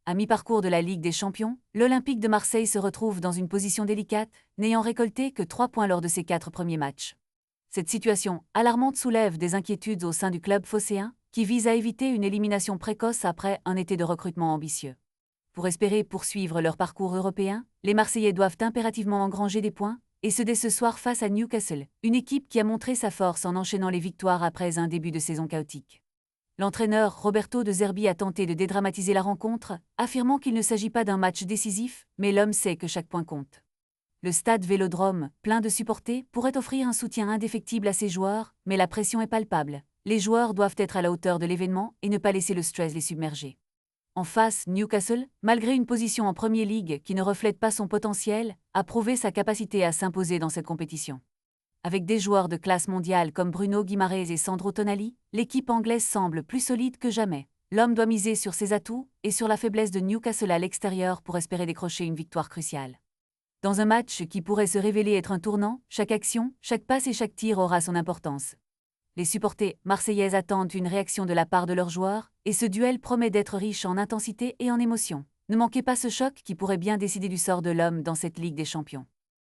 À mi-parcours de la Ligue des Champions, l'Olympique de Marseille se retrouve dans une position délicate, n'ayant récolté que 3 points lors de ses 4 premiers matchs. Cette situation alarmante soulève des inquiétudes au sein du club phocéen, qui vise à éviter une élimination précoce après un été de recrutement ambitieux. Pour espérer poursuivre leur parcours européen, les Marseillais doivent impérativement engranger des points, et ce dès ce soir face à Newcastle, une équipe qui a montré sa force en enchaînant les victoires après un début de saison chaotique. L'entraîneur Roberto De Zerbi a tenté de dédramatiser la rencontre, affirmant qu'il ne s'agit pas d'un match décisif, mais l'homme sait que chaque point compte. Le stade Vélodrome, plein de supporters, pourrait offrir un soutien indéfectible à ses joueurs, mais la pression est palpable. Les joueurs doivent être à la hauteur de l'événement et ne pas laisser le stress les submerger. En face, Newcastle, malgré une position en Premier League qui ne reflète pas son potentiel, a prouvé sa capacité à s'imposer dans cette compétition. Avec des joueurs de classe mondiale comme Bruno Guimaraes et Sandro Tonali, l'équipe anglaise semble plus solide que jamais. L'homme doit miser sur ses atouts et sur la faiblesse de Newcastle à l'extérieur pour espérer décrocher une victoire cruciale. Dans un match qui pourrait se révéler être un tournant, chaque action, chaque passe et chaque tir aura son importance. Les supporters marseillais attendent une réaction de la part de leurs joueurs, et ce duel promet d'être riche en intensité et en émotion. Ne manquez pas ce choc qui pourrait bien décider du sort de l'homme dans cette Ligue des Champions.